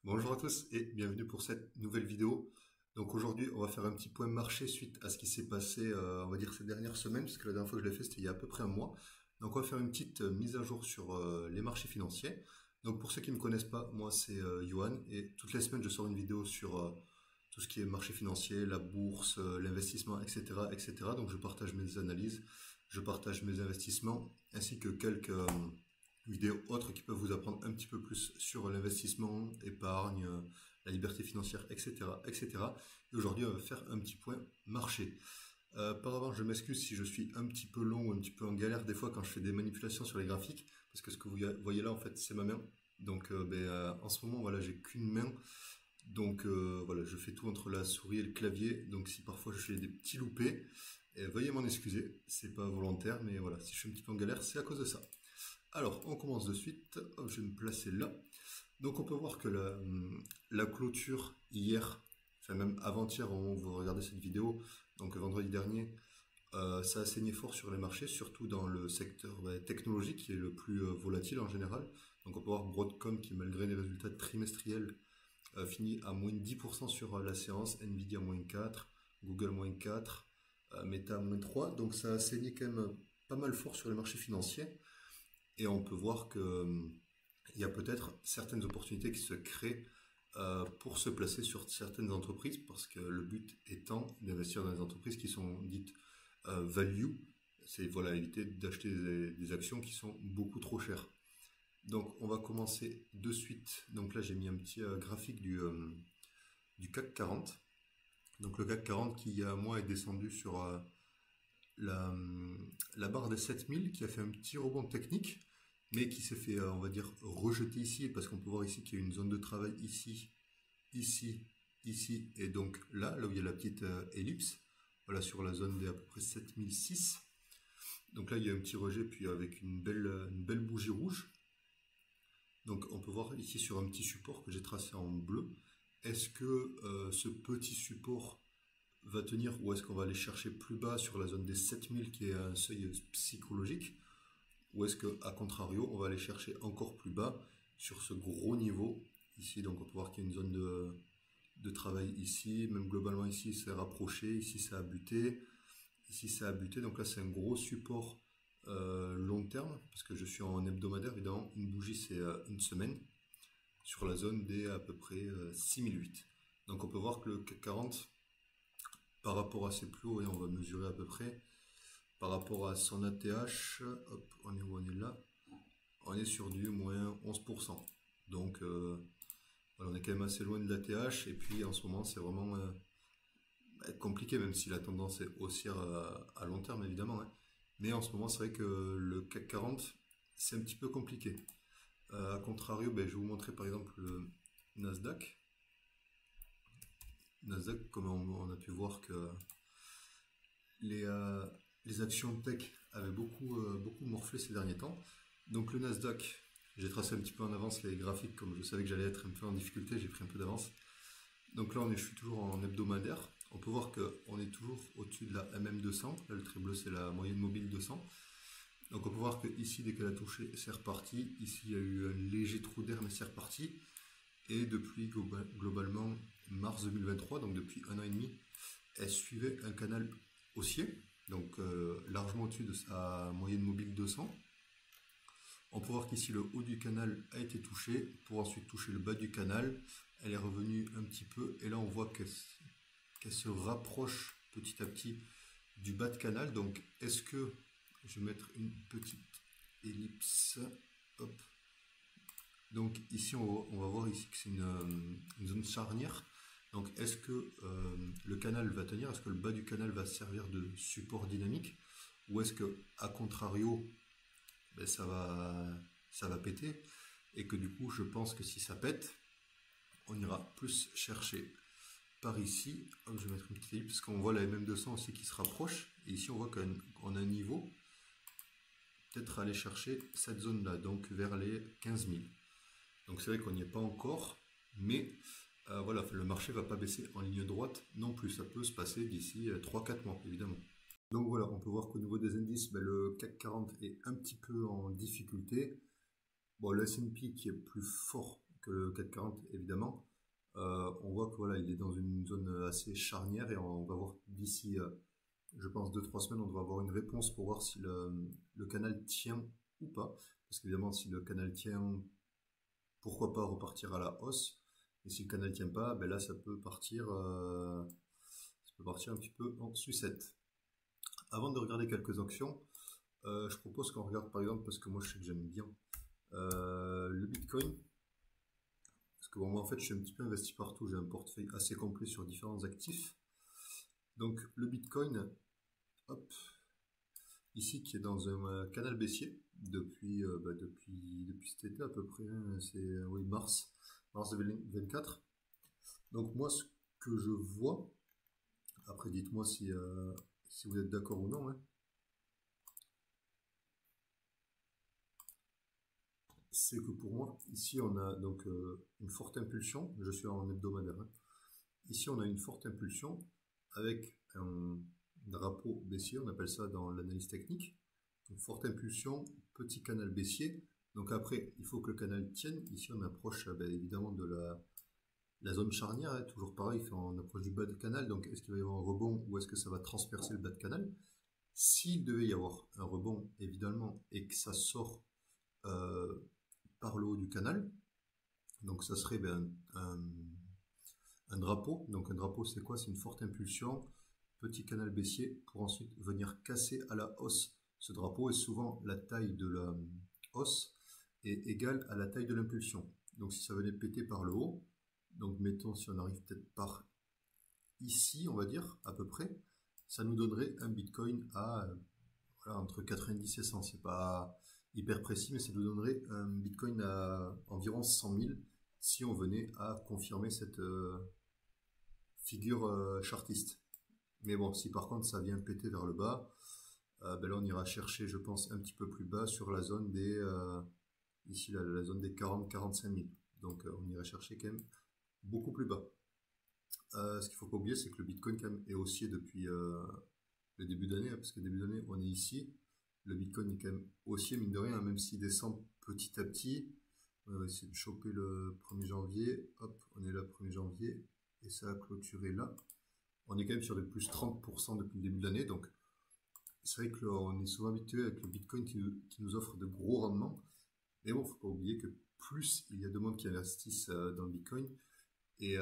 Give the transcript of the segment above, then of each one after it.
Bonjour à tous et bienvenue pour cette nouvelle vidéo. Donc aujourd'hui, on va faire un petit point marché suite à ce qui s'est passé, on va dire ces dernières semaines, puisque la dernière fois que je l'ai fait, c'était il y a à peu près un mois. Donc on va faire une petite mise à jour sur les marchés financiers. Donc pour ceux qui ne me connaissent pas, moi c'est Johan et toutes les semaines je sors une vidéo sur tout ce qui est marché financier, la bourse, l'investissement, etc., etc. Donc je partage mes analyses, je partage mes investissements, ainsi que quelques vidéos autres qui peuvent vous apprendre un petit peu plus sur l'investissement, épargne, la liberté financière, etc., etc. Et aujourd'hui, on va faire un petit point marché. Par avant, je m'excuse si je suis un petit peu long ou un petit peu en galère des fois quand je fais des manipulations sur les graphiques, parce que ce que vous voyez là, en fait, c'est ma main. Donc, en ce moment, voilà, j'ai qu'une main. Donc, voilà, je fais tout entre la souris et le clavier. Donc, si parfois je fais des petits loupés, veuillez m'en excuser. C'est pas volontaire, mais voilà, si je suis un petit peu en galère, c'est à cause de ça. Alors, on commence de suite. Hop, je vais me placer là. Donc, on peut voir que la clôture hier, enfin même avant-hier, au moment où vous regardez cette vidéo, donc vendredi dernier, ça a saigné fort sur les marchés, surtout dans le secteur technologique qui est le plus volatile en général. Donc, on peut voir Broadcom qui, malgré les résultats trimestriels, finit à moins de 10% sur la séance, Nvidia moins 4, Google moins 4, Meta moins 3. Donc, ça a saigné quand même pas mal fort sur les marchés financiers. Et on peut voir que il y a peut-être certaines opportunités qui se créent pour se placer sur certaines entreprises, parce que le but étant d'investir dans des entreprises qui sont dites value, c'est voilà, éviter d'acheter des actions qui sont beaucoup trop chères. Donc on va commencer de suite. Donc là j'ai mis un petit graphique du CAC 40. Donc le CAC 40 qui il y a un mois est descendu sur la, la barre des 7000 qui a fait un petit rebond technique, mais qui s'est fait, on va dire, rejeter ici, parce qu'on peut voir ici qu'il y a une zone de travail ici, ici, ici, et donc là où il y a la petite ellipse, voilà, sur la zone des à peu près 7006. Donc là, il y a un petit rejet, puis avec une belle bougie rouge. Donc on peut voir ici sur un petit support que j'ai tracé en bleu. Est-ce que ce petit support va tenir, ou est-ce qu'on va aller chercher plus bas sur la zone des 7000 qui est un seuil psychologique, ou est-ce que, à contrario, on va aller chercher encore plus bas sur ce gros niveau ici? Donc on peut voir qu'il y a une zone de travail ici, même globalement ici c'est rapproché, ici ça a buté, ici ça a buté. Donc là c'est un gros support long terme, parce que je suis en hebdomadaire, évidemment, une bougie c'est une semaine, sur la zone des à peu près 6008. Donc on peut voir que le CAC 40, par rapport à ses plus hauts, et on va mesurer à peu près, par rapport à son ATH, hop, on est où? On est là. On est sur du moins 11%. Donc, voilà, on est quand même assez loin de l'ATH. Et puis, en ce moment, c'est vraiment compliqué, même si la tendance est haussière à long terme, évidemment, hein. Mais en ce moment, c'est vrai que le CAC 40, c'est un petit peu compliqué. A contrario, je vais vous montrer par exemple le Nasdaq. Nasdaq, comme on a pu voir que les, euh, les actions tech avaient beaucoup morflé ces derniers temps. Donc le Nasdaq, j'ai tracé un petit peu en avance les graphiques, comme je savais que j'allais être un peu en difficulté, j'ai pris un peu d'avance. Donc là, je suis toujours en hebdomadaire. On peut voir qu'on est toujours au-dessus de la MM200. Là, le trait bleu, c'est la moyenne mobile 200. Donc on peut voir que ici, dès qu'elle a touché, c'est reparti. Ici, il y a eu un léger trou d'air, mais c'est reparti. Et depuis globalement mars 2023, donc depuis un an et demi, elle suivait un canal haussier, donc largement au-dessus de sa moyenne mobile 200. On peut voir qu'ici le haut du canal a été touché, pour ensuite toucher le bas du canal. Elle est revenue un petit peu, et là on voit qu'elle se rapproche petit à petit du bas de canal. Donc est-ce que, je vais mettre une petite ellipse, hop. Donc ici on va voir ici que c'est une zone charnière. Donc est-ce que le canal va tenir? Est-ce que le bas du canal va servir de support dynamique? Ou est-ce que, à contrario, ça va péter? Et que du coup, je pense que si ça pète, on ira plus chercher par ici. Hop, je vais mettre une petite ellipse, parce qu'on voit la MM200 aussi qui se rapproche. Et ici, on voit qu'on a un niveau. Peut-être aller chercher cette zone-là, donc vers les 15 000. Donc c'est vrai qu'on n'y est pas encore, mais voilà, le marché ne va pas baisser en ligne droite non plus. Ça peut se passer d'ici 3-4 mois, évidemment. Donc voilà, on peut voir qu'au niveau des indices, le CAC 40 est un petit peu en difficulté. Bon, le S&P qui est plus fort que le CAC 40 évidemment. On voit que voilà, il est dans une zone assez charnière et on va voir d'ici, je pense, 2-3 semaines, on devra avoir une réponse pour voir si le canal tient ou pas. Parce qu'évidemment, si le canal tient, pourquoi pas repartir à la hausse. Et si le canal tient pas, ben là, ça peut partir un petit peu en sucette. Avant de regarder quelques actions, je propose qu'on regarde par exemple, parce que moi je sais que j'aime bien le Bitcoin. Parce que bon, moi en fait je suis un petit peu investi partout, j'ai un portefeuille assez complet sur différents actifs. Donc le Bitcoin, hop, ici qui est dans un canal baissier depuis cet été à peu près, hein, c'est oui, mars 2024. Donc moi ce que je vois, après dites-moi si vous êtes d'accord ou non, hein, c'est que pour moi, ici on a donc une forte impulsion, je suis en hebdomadaire, hein. Ici on a une forte impulsion avec un drapeau baissier, on appelle ça dans l'analyse technique, donc forte impulsion, petit canal baissier, donc après il faut que le canal tienne, ici on approche évidemment de la zone charnière, hein, toujours pareil, on approche du bas de canal, donc est-ce qu'il va y avoir un rebond ou est-ce que ça va transpercer le bas de canal? S'il devait y avoir un rebond évidemment et que ça sort euh, par le haut du canal, donc ça serait un drapeau. Donc un drapeau c'est quoi? C'est une forte impulsion, petit canal baissier pour ensuite venir casser à la hausse ce drapeau, et souvent la taille de la hausse est égale à la taille de l'impulsion. Donc si ça venait péter par le haut, donc mettons si on arrive peut-être par ici on va dire à peu près, ça nous donnerait un Bitcoin à voilà, entre 90 et 100, c'est pas hyper précis, mais ça nous donnerait un Bitcoin à environ 100 000 si on venait à confirmer cette figure chartiste. Mais bon, si par contre ça vient péter vers le bas, là on ira chercher, je pense, un petit peu plus bas sur la zone des ici là, la zone des 40-45 000. Donc on irait chercher quand même beaucoup plus bas. Ce qu'il faut pas oublier, c'est que le Bitcoin quand même est haussier depuis le début d'année, hein, parce que début d'année on est ici. Le Bitcoin est quand même haussier, mine de rien, hein, même s'il descend petit à petit. On va essayer de choper le 1er janvier. Hop, on est là 1er janvier. Et ça a clôturé là. On est quand même sur des plus 30% depuis le début de l'année. Donc, c'est vrai qu'on est souvent habitué avec le Bitcoin qui nous offre de gros rendements. Mais bon, faut pas oublier que plus il y a de monde qui investissent dans le Bitcoin, et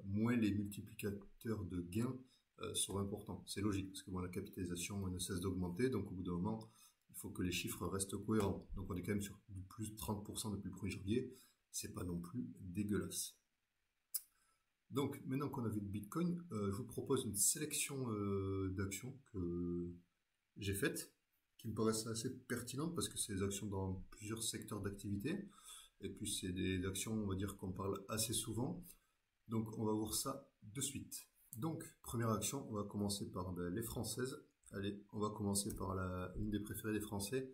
moins les multiplicateurs de gains sont importants. C'est logique, parce que bon, la capitalisation ne cesse d'augmenter, donc au bout d'un moment, il faut que les chiffres restent cohérents. Donc on est quand même sur du plus 30% depuis le 1er janvier, c'est pas non plus dégueulasse. Donc maintenant qu'on a vu le Bitcoin, je vous propose une sélection d'actions que j'ai faites, qui me paraissent assez pertinentes, parce que c'est des actions dans plusieurs secteurs d'activité, et puis c'est des actions, on va dire, qu'on parle assez souvent. Donc on va voir ça de suite. Donc première action, on va commencer par les françaises. Allez, on va commencer par une des préférées des Français,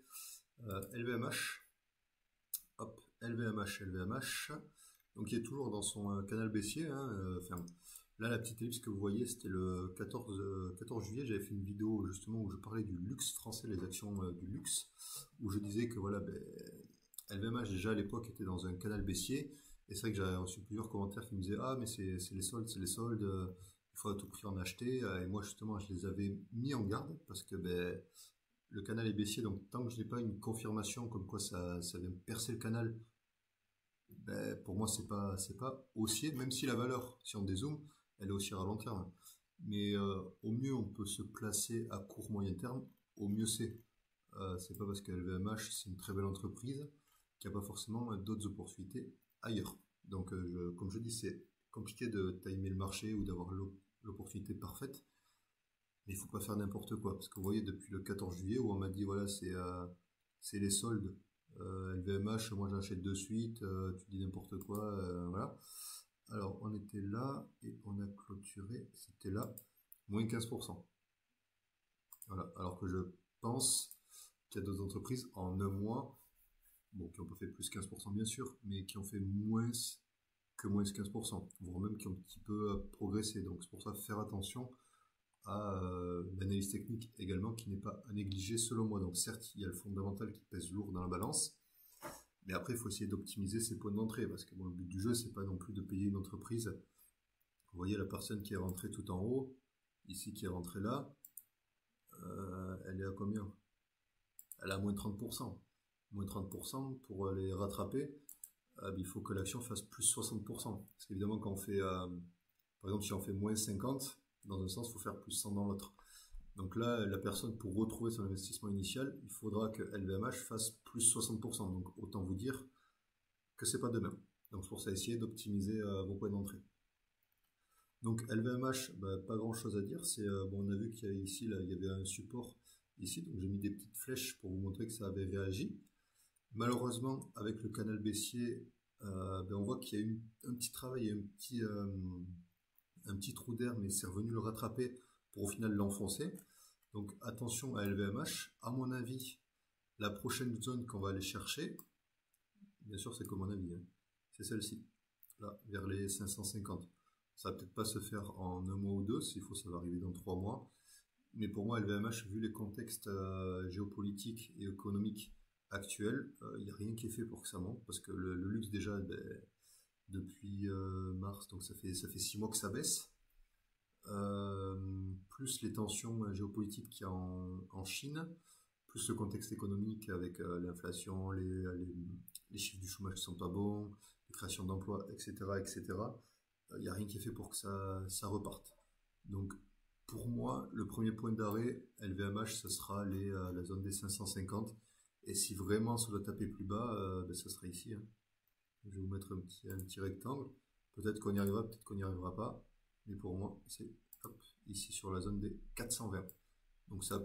LVMH. Hop, LVMH. Donc il est toujours dans son canal baissier, hein, là la petite ellipse que vous voyez, c'était le 14 juillet, j'avais fait une vidéo justement où je parlais du luxe français, les actions du luxe, où je disais que voilà, LVMH déjà à l'époque était dans un canal baissier. Et c'est vrai que j'avais reçu plusieurs commentaires qui me disaient ah mais c'est les soldes, il faut à tout prix en acheter. Et moi justement je les avais mis en garde parce que le canal est baissier, donc tant que je n'ai pas une confirmation comme quoi ça vient percer le canal, pour moi c'est pas haussier, même si la valeur, si on dézoome, elle est haussière à long terme. Mais au mieux on peut se placer à court moyen terme, au mieux c'est pas parce que LVMH c'est une très belle entreprise qu'il n'y a pas forcément d'autres opportunités ailleurs. Donc, comme je dis, c'est compliqué de timer le marché ou d'avoir l'opportunité parfaite, mais il ne faut pas faire n'importe quoi. Parce que vous voyez, depuis le 14 juillet, où on m'a dit, voilà, c'est les soldes, LVMH, moi j'achète de suite, tu dis n'importe quoi, voilà. Alors, on était là, et on a clôturé, c'était là, moins 15%. Voilà, alors que je pense qu'il y a d'autres entreprises, en un mois, bon, qui n'ont pas fait plus 15% bien sûr, mais qui ont fait moins que moins 15%, voire même qui ont un petit peu progressé. Donc c'est pour ça faire attention à l'analyse technique également, qui n'est pas à négliger selon moi. Donc certes, il y a le fondamental qui pèse lourd dans la balance, Mais après, il faut essayer d'optimiser ses points d'entrée, parce que bon, le but du jeu, c'est pas non plus de payer une entreprise. Vous voyez la personne qui est rentrée tout en haut, ici qui est rentrée là, elle est à combien? Elle est à moins 30%. Moins 30%, pour les rattraper, il faut que l'action fasse plus 60%. Parce qu'évidemment, quand on fait, par exemple, si on fait moins 50, dans un sens, il faut faire plus 100 dans l'autre. Donc là, la personne, pour retrouver son investissement initial, il faudra que LVMH fasse plus 60%. Donc autant vous dire que c'est pas demain. Donc c'est pour ça, essayez d'optimiser vos points d'entrée. Donc LVMH, pas grand chose à dire. C'est bon, on a vu qu'il y a ici, là, il y avait un support ici. Donc j'ai mis des petites flèches pour vous montrer que ça avait réagi. Malheureusement, avec le canal baissier, on voit qu'il y a eu un petit travail, il y a un petit trou d'air, mais c'est revenu le rattraper pour au final l'enfoncer. Donc attention à LVMH. À mon avis, la prochaine zone qu'on va aller chercher, bien sûr c'est comme mon avis, hein, c'est celle-ci, là, vers les 550. Ça va peut-être pas se faire en un mois ou deux, s'il faut ça va arriver dans 3 mois. Mais pour moi, LVMH, vu les contextes géopolitiques et économiques actuels, il n'y a rien qui est fait pour que ça monte, parce que le luxe déjà, depuis mars, donc ça fait 6 mois que ça baisse. Plus les tensions géopolitiques qu'il y a en Chine, plus le contexte économique avec l'inflation, les chiffres du chômage qui sont pas bons, les créations d'emplois, etc., etc. Il n'y a rien qui est fait pour que ça reparte. Donc, pour moi, le premier point d'arrêt, LVMH, ce sera la zone des 550. Et si vraiment ça doit taper plus bas, ce sera ici, hein. Je vais vous mettre un petit rectangle. Peut-être qu'on y arrivera, peut-être qu'on n'y arrivera pas. Mais pour moi, c'est ici sur la zone des 420. Donc ça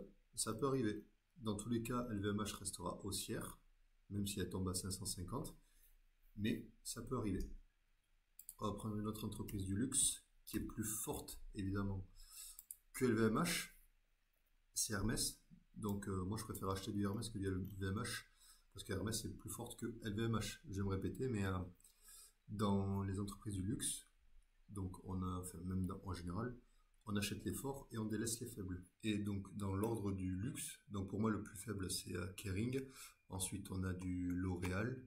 peut arriver. Dans tous les cas, LVMH restera haussière, même si elle tombe à 550. Mais ça peut arriver. On va prendre une autre entreprise du luxe qui est plus forte, évidemment, que LVMH. C'est Hermès. Donc moi, je préfère acheter du Hermès que du LVMH. Parce que Hermès est plus forte que LVMH. Je vais me répéter, mais dans les entreprises du luxe, donc même en général, on achète les forts et on délaisse les faibles. Et donc dans l'ordre du luxe, donc pour moi le plus faible c'est Kering. Ensuite on a du L'Oréal,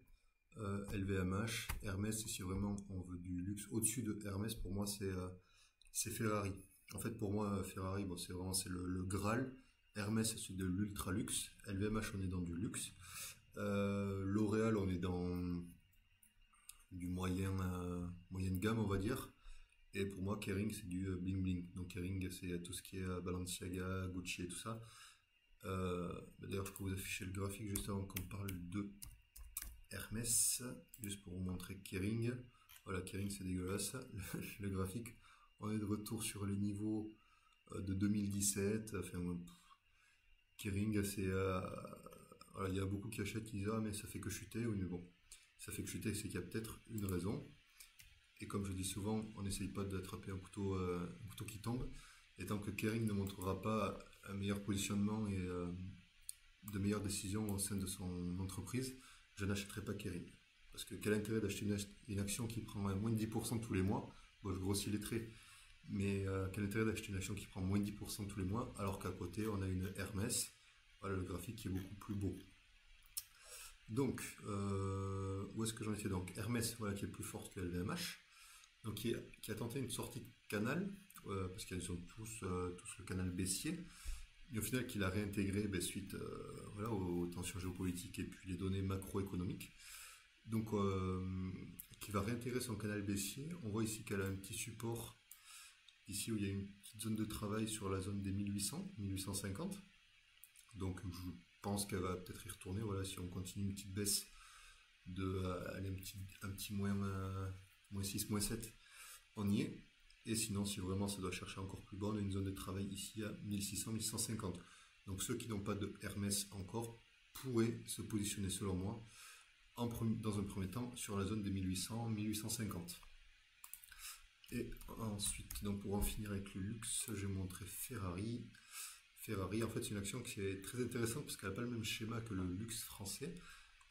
LVMH, Hermès. Et si vraiment on veut du luxe au-dessus de Hermès, pour moi c'est Ferrari. En fait pour moi Ferrari, bon, c'est le Graal. Hermès c'est de l'ultra luxe. LVMH on est dans du luxe. L'Oréal on est dans du moyenne gamme on va dire. Et pour moi, Kering, c'est du bling bling. Donc Kering, c'est tout ce qui est Balenciaga, Gucci et tout ça. D'ailleurs, je peux vous afficher le graphique juste avant qu'on parle de Hermès, juste pour vous montrer Kering. Voilà, Kering, c'est dégueulasse. Le graphique, on est de retour sur les niveaux de 2017. Enfin, Kering, c'est... voilà, il y a beaucoup qui achètent, qui disent ah mais ça fait que chuter. Oui, mais bon, ça fait que chuter, c'est qu'il y a peut-être une raison. Et comme je dis souvent, on n'essaye pas d'attraper un couteau qui tombe. Et tant que Kering ne montrera pas un meilleur positionnement et de meilleures décisions au sein de son entreprise, je n'achèterai pas Kering. Parce que quel intérêt d'acheter une action qui prend moins de 10% tous les mois? Bon, je grossis les traits. Mais quel intérêt d'acheter une action qui prend moins de 10% tous les mois, alors qu'à côté, on a une Hermès. Voilà, le graphique qui est beaucoup plus beau. Donc, où est-ce que j'en étais? Donc, Hermès, voilà, qui est plus forte que LVMH. Donc, qui a tenté une sortie de canal, parce qu'ils ont tous le canal baissier, et au final qu'il a réintégré suite voilà, aux tensions géopolitiques et puis les données macroéconomiques. Donc, qui va réintégrer son canal baissier. On voit ici qu'elle a un petit support, ici où il y a une petite zone de travail sur la zone des 1800, 1850. Donc, je pense qu'elle va peut-être y retourner. Voilà, si on continue une petite baisse aller un petit moins 6, moins 7, on y est. Et sinon, si vraiment ça doit chercher encore plus bas, on a une zone de travail ici à 1600, 1150. Donc ceux qui n'ont pas de Hermès encore pourraient se positionner selon moi dans un premier temps sur la zone des 1800, 1850. Et ensuite, donc pour en finir avec le luxe, je vais montrer Ferrari. Ferrari, en fait, c'est une action qui est très intéressante parce qu'elle n'a pas le même schéma que le luxe français.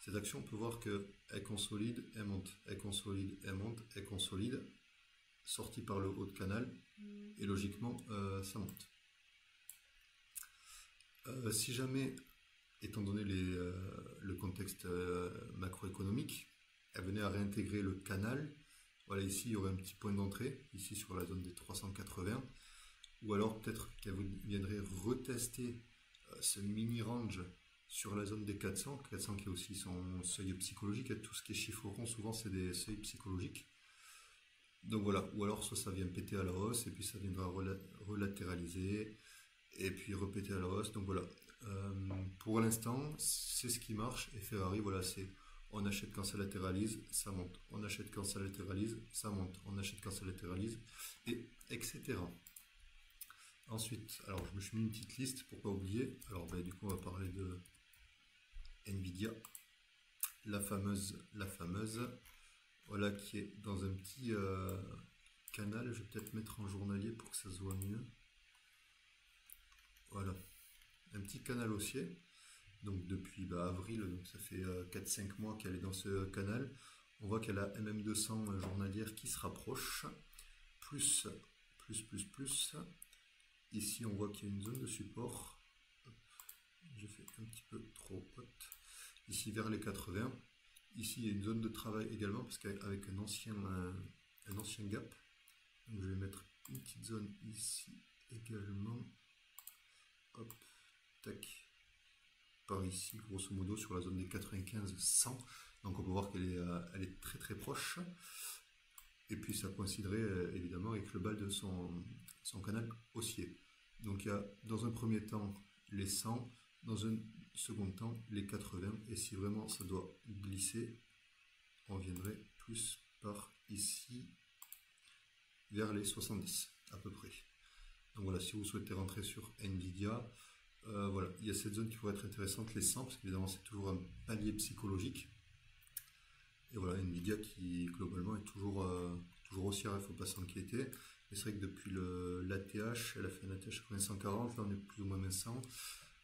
Cette action, on peut voir qu'elle consolide, elle monte, elle consolide, elle monte, elle consolide, sortie par le haut de canal, et logiquement, ça monte. Si jamais, étant donné le contexte macroéconomique, elle venait à réintégrer le canal. Voilà, ici il y aurait un petit point d'entrée, ici sur la zone des 380, ou alors peut-être qu'elle viendrait retester ce mini range sur la zone des 400, 400 qui est aussi son seuil psychologique, et tout ce qui est chiffre rond, souvent c'est des seuils psychologiques. Donc voilà, ou alors soit ça vient péter à la hausse, et puis ça viendra relatéraliser, et puis repéter à la hausse. Donc voilà, pour l'instant, c'est ce qui marche, et Ferrari, voilà, c'est on achète quand ça latéralise, ça monte, on achète quand ça latéralise, ça monte, on achète quand ça latéralise, et etc. Ensuite, alors je me suis mis une petite liste pour pas oublier. Alors du coup, on va parler de Nvidia, la fameuse, voilà, qui est dans un petit canal. Je vais peut-être mettre en journalier pour que ça se voit mieux. Voilà, un petit canal haussier. Donc depuis avril, donc ça fait 4-5 mois qu'elle est dans ce canal. On voit qu'elle a MM200 journalière qui se rapproche. Plus. Ici, on voit qu'il y a une zone de support. J'ai fait un petit peu trop haute. Ici, vers les 80. Ici, il y a une zone de travail également, parce qu'avec un ancien gap. Donc, je vais mettre une petite zone ici également. Hop, tac. Par ici, grosso modo, sur la zone des 95-100. Donc, on peut voir qu'elle est très très proche. Et puis, ça coïnciderait évidemment avec le bas de son canal haussier. Donc il y a dans un premier temps les 100, dans un second temps les 80, et si vraiment ça doit glisser, on viendrait plus par ici vers les 70 à peu près. Donc voilà, si vous souhaitez rentrer sur Nvidia, voilà, il y a cette zone qui pourrait être intéressante, les 100, parce qu'évidemment c'est toujours un palier psychologique. Et voilà, Nvidia qui globalement est toujours haussière, il ne faut pas s'inquiéter. Mais c'est vrai que depuis l'ATH, elle a fait un ATH à 140, là on est plus ou moins 100.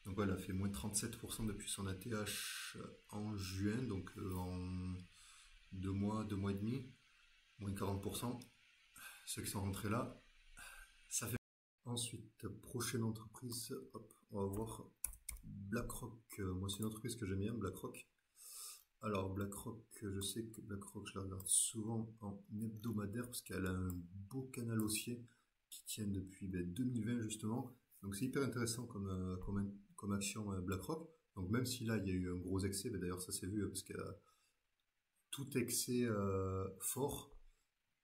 Donc voilà, elle a fait moins 37% depuis son ATH en juin, donc en 2 mois et demi, moins 40%. Ceux qui sont rentrés là, ça fait. Ensuite, prochaine entreprise, hop, on va voir BlackRock. Moi c'est une entreprise que j'aime bien, BlackRock. Alors BlackRock, je sais que BlackRock, je la regarde souvent en hebdomadaire parce qu'elle a un beau canal haussier qui tient depuis 2020 justement. Donc c'est hyper intéressant comme action BlackRock. Donc même si là il y a eu un gros excès, d'ailleurs ça s'est vu parce que tout excès fort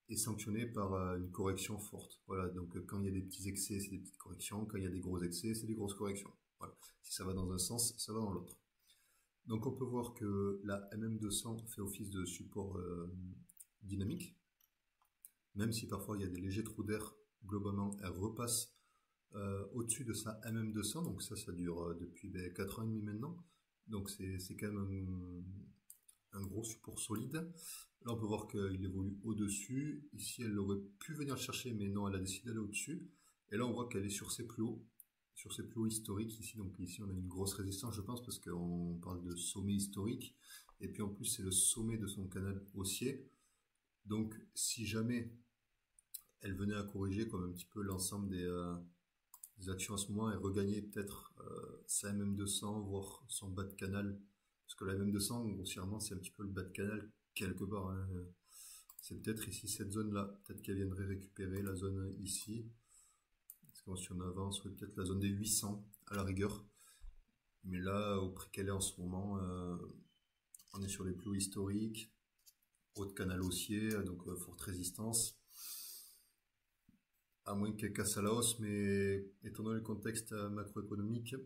est sanctionné par une correction forte. Voilà, donc quand il y a des petits excès, c'est des petites corrections. Quand il y a des gros excès, c'est des grosses corrections. Voilà. Si ça va dans un sens, ça va dans l'autre. Donc on peut voir que la MM200 fait office de support dynamique, même si parfois il y a des légers trous d'air, globalement elle repasse au-dessus de sa MM200, donc ça dure depuis 4 ans et demi maintenant, donc c'est quand même un gros support solide. Là on peut voir qu'il évolue au-dessus, ici elle aurait pu venir le chercher mais non, elle a décidé d'aller au-dessus, et là on voit qu'elle est sur ses plus hauts historiques ici. Donc ici on a une grosse résistance je pense parce qu'on parle de sommet historique, et puis en plus c'est le sommet de son canal haussier. Donc si jamais elle venait à corriger comme un petit peu l'ensemble des actions à ce moment et regagner peut-être sa MM200 voire son bas de canal, parce que la MM200 grossièrement c'est un petit peu le bas de canal quelque part, hein. C'est peut-être ici cette zone là, peut-être qu'elle viendrait récupérer la zone ici. Si on avance, peut-être la zone des 800 à la rigueur. Mais là, au prix qu'elle est en ce moment, on est sur les plus hauts historiques, haut de canal haussier, donc forte résistance. À moins qu'elle casse à la hausse, mais étant donné le contexte macroéconomique,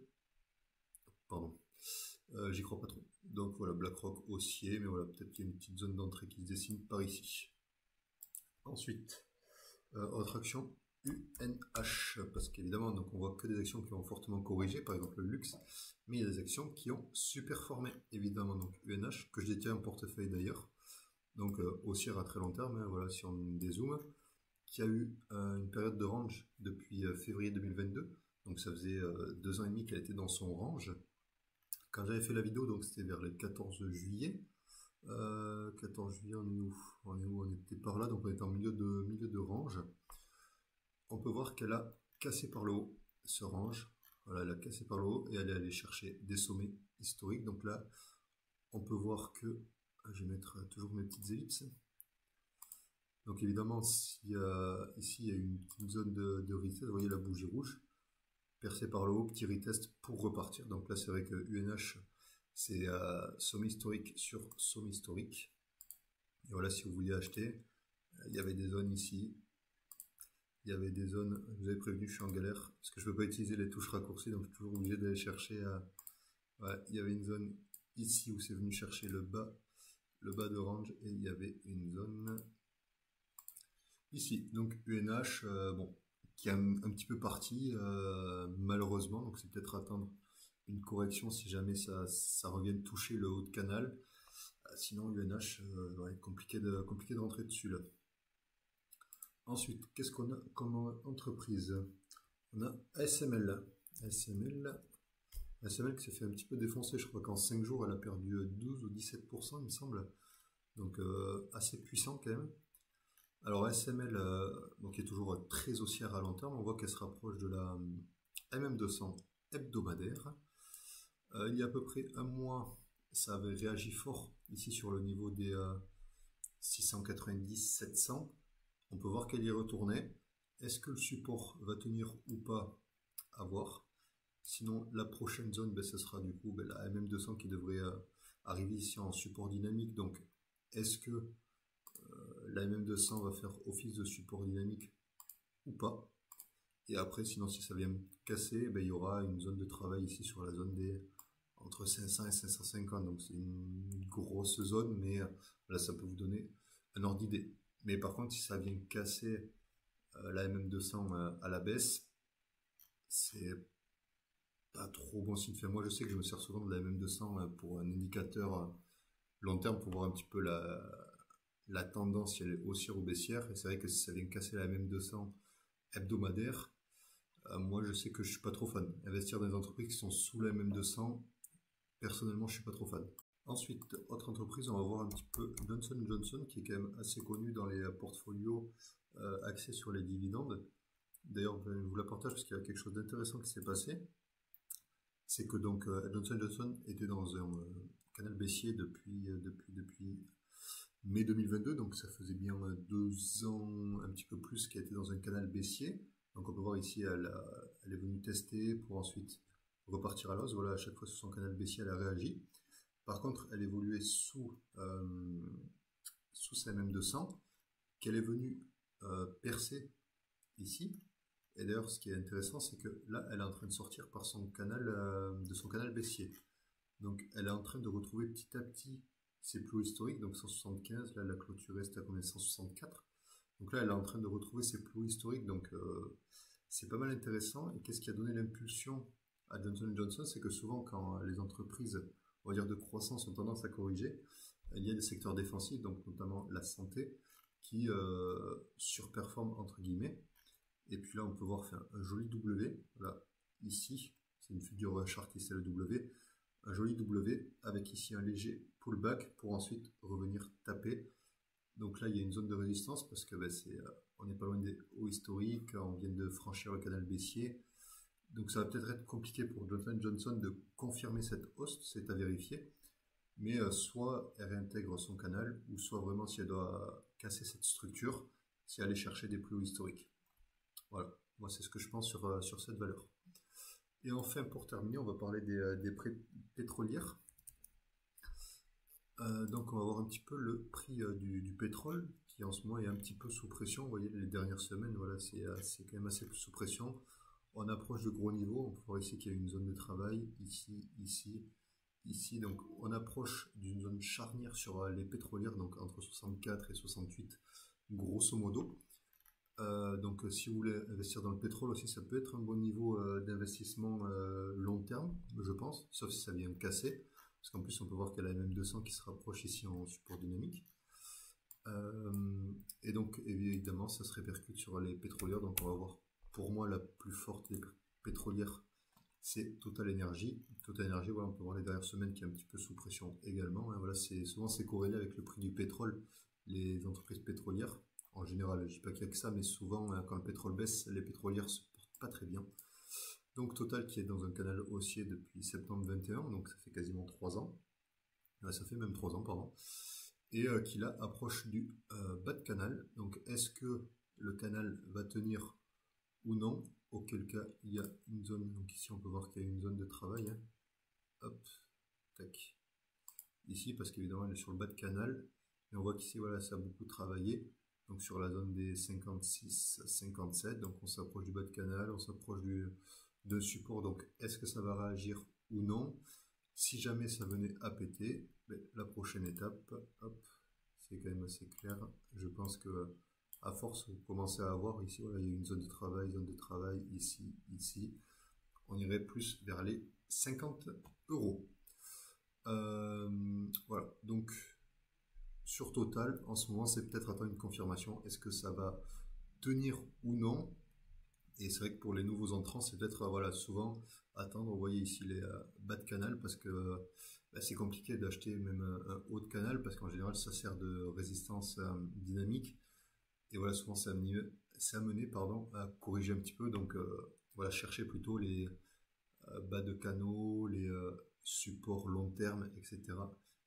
pardon, j'y crois pas trop. Donc voilà, BlackRock haussier, mais voilà, peut-être qu'il y a une petite zone d'entrée qui se dessine par ici. Ensuite, autre action. UNH, parce qu'évidemment donc on voit que des actions qui ont fortement corrigé, par exemple le luxe, mais il y a des actions qui ont superformé évidemment. Donc UNH que je détiens en portefeuille d'ailleurs, donc haussière à très long terme, hein, voilà, si on dézoome, qui a eu une période de range depuis février 2022, donc ça faisait 2 ans et demi qu'elle était dans son range. Quand j'avais fait la vidéo, donc c'était vers le 14 juillet. 14 juillet, on est où? On était par là, donc on était en milieu de range. On peut voir qu'elle a cassé par le haut ce range. Voilà, elle a cassé par le haut et elle est allée chercher des sommets historiques. Donc là, on peut voir que, je vais mettre toujours mes petites ellipses. Donc évidemment, ici il y a une zone de retest, vous voyez la bougie rouge, percée par le haut, petit retest pour repartir. Donc là, c'est vrai que UNH, c'est sommet historique sur sommet historique. Et voilà, si vous vouliez acheter, il y avait des zones ici. Il y avait des zones, je vous avais prévenu, je suis en galère, parce que je ne peux pas utiliser les touches raccourcies, donc je suis toujours obligé d'aller chercher. Ouais, il y avait une zone ici où c'est venu chercher le bas de range, et il y avait une zone ici. Donc UNH, bon, qui est un petit peu parti, malheureusement, donc c'est peut-être attendre une correction si jamais ça revienne toucher le haut de canal. Sinon UNH, ouais, compliqué de rentrer dessus là. Ensuite, qu'est-ce qu'on a comme entreprise? On a ASML. ASML qui s'est fait un petit peu défoncer, je crois qu'en 5 jours elle a perdu 12 ou 17% il me semble. Donc assez puissant quand même. Alors ASML donc est toujours très haussière à long terme, on voit qu'elle se rapproche de la MM200 hebdomadaire. Il y a à peu près un mois, ça avait réagi fort ici sur le niveau des 690-700. On peut voir qu'elle y est retournée. Est-ce que le support va tenir ou pas? À voir. Sinon, la prochaine zone, ben, ce sera du coup la MM200 qui devrait arriver ici en support dynamique. Donc, est-ce que la MM200 va faire office de support dynamique ou pas? Et après, sinon, si ça vient casser, ben, il y aura une zone de travail ici sur la zone des entre 500 et 550. Donc, c'est une grosse zone, mais là, ça peut vous donner un ordre d'idée. Mais par contre, si ça vient casser la MM200 à la baisse, c'est pas trop bon signe. Enfin, moi, je sais que je me sers souvent de la MM200 pour un indicateur long terme pour voir un petit peu la tendance, si elle est haussière ou baissière. Et c'est vrai que si ça vient casser la MM200 hebdomadaire, moi, je sais que je suis pas trop fan. Investir dans des entreprises qui sont sous la MM200, personnellement, je suis pas trop fan. Ensuite, autre entreprise, on va voir un petit peu Johnson & Johnson, qui est quand même assez connu dans les portfolios axés sur les dividendes. D'ailleurs, je vous la partage parce qu'il y a quelque chose d'intéressant qui s'est passé. C'est que donc Johnson & Johnson était dans un canal baissier depuis mai 2022, donc ça faisait bien 2 ans, un petit peu plus, qu'elle était dans un canal baissier. Donc on peut voir ici, elle est venue tester pour ensuite repartir à l'os. Voilà, à chaque fois sur son canal baissier, elle a réagi. Par contre, elle évoluait sous sa MM200, qu'elle est venue percer ici. Et d'ailleurs, ce qui est intéressant, c'est que là, elle est en train de sortir par son canal, de son canal baissier. Donc, elle est en train de retrouver petit à petit ses plus hauts historiques. Donc, 175, là, la clôture reste à combien? 164. Donc là, elle est en train de retrouver ses plus hauts historiques. Donc, c'est pas mal intéressant. Et qu'est-ce qui a donné l'impulsion à Johnson & Johnson? C'est que souvent, quand les entreprises, on va dire, de croissance ont tendance à corriger, il y a des secteurs défensifs, donc notamment la santé, qui surperforment entre guillemets. Et puis là, on peut voir faire un joli W. Voilà, ici, c'est une figure chart qui c'est le W. Un joli W avec ici un léger pullback pour ensuite revenir taper. Donc là, il y a une zone de résistance parce que on n'est pas loin des hauts historiques. On vient de franchir le canal baissier. Donc ça va peut-être être compliqué pour Johnson & Johnson de confirmer cette hausse, c'est à vérifier. Mais soit elle réintègre son canal, ou soit vraiment si elle doit casser cette structure, si elle allait chercher des plus hauts historiques. Voilà, moi c'est ce que je pense sur cette valeur. Et enfin, pour terminer, on va parler des pétrolières. Donc on va voir un petit peu le prix du pétrole, qui en ce moment est un petit peu sous pression. Vous voyez, les dernières semaines, voilà, c'est quand même assez sous pression. On approche de gros niveaux. On peut voir ici qu'il y a une zone de travail, ici, ici, ici. Donc on approche d'une zone charnière sur les pétrolières, donc entre 64 et 68, grosso modo. Donc si vous voulez investir dans le pétrole aussi, ça peut être un bon niveau d'investissement long terme, je pense, sauf si ça vient casser, parce qu'en plus on peut voir qu'il y a la MM200 qui se rapproche ici en support dynamique. Et donc évidemment ça se répercute sur les pétrolières, donc on va voir, pour moi la plus forte des pétrolières, c'est Total Energy. Total Energy, voilà, on peut voir les dernières semaines qui est un petit peu sous pression également, hein, voilà, souvent c'est corrélé avec le prix du pétrole, les entreprises pétrolières. En général, je ne dis pas qu'il n'y a que ça, mais souvent, quand le pétrole baisse, les pétrolières se portent pas très bien. Donc Total qui est dans un canal haussier depuis septembre 21, donc ça fait quasiment 3 ans. Ça fait même 3 ans, pardon. Et qui là approche du bas de canal. Donc est-ce que le canal va tenir ou non? Auquel cas il y a une zone, donc ici on peut voir qu'il y a une zone de travail. Hein. Hop, tac. Ici parce qu'évidemment elle est sur le bas de canal. Et on voit qu'ici voilà, ça a beaucoup travaillé. Donc sur la zone des 56, 57. Donc on s'approche du bas de canal, on s'approche de support. Donc est-ce que ça va réagir ou non? Si jamais ça venait à péter, la prochaine étape, hop, c'est quand même assez clair. Je pense que à force, vous commencez à avoir ici, voilà, il y a une zone de travail ici, ici. On irait plus vers les 50 euros. Voilà, donc sur Total, en ce moment, c'est peut-être attendre une confirmation. Est-ce que ça va tenir ou non? Et c'est vrai que pour les nouveaux entrants, c'est peut-être voilà, souvent attendre. Vous voyez ici les bas de canal parce que c'est compliqué d'acheter même un haut de canal parce qu'en général, ça sert de résistance dynamique. Et voilà, souvent c'est amené pardon, à corriger un petit peu. Donc voilà, chercher plutôt les bas de canaux, les supports long terme, etc.,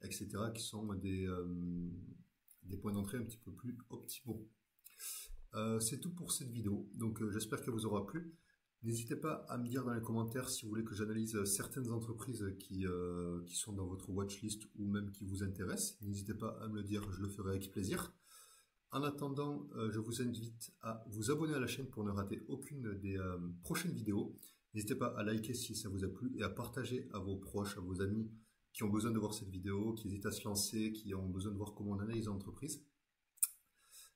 etc., qui sont des points d'entrée un petit peu plus optimaux. C'est tout pour cette vidéo, donc j'espère qu'elle vous aura plu. N'hésitez pas à me dire dans les commentaires si vous voulez que j'analyse certaines entreprises qui sont dans votre watchlist ou même qui vous intéressent. N'hésitez pas à me le dire, je le ferai avec plaisir. En attendant, je vous invite à vous abonner à la chaîne pour ne rater aucune des prochaines vidéos. N'hésitez pas à liker si ça vous a plu et à partager à vos proches, à vos amis qui ont besoin de voir cette vidéo, qui hésitent à se lancer, qui ont besoin de voir comment on analyse l'entreprise.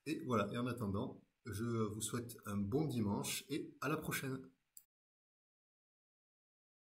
Et voilà, et en attendant, je vous souhaite un bon dimanche et à la prochaine.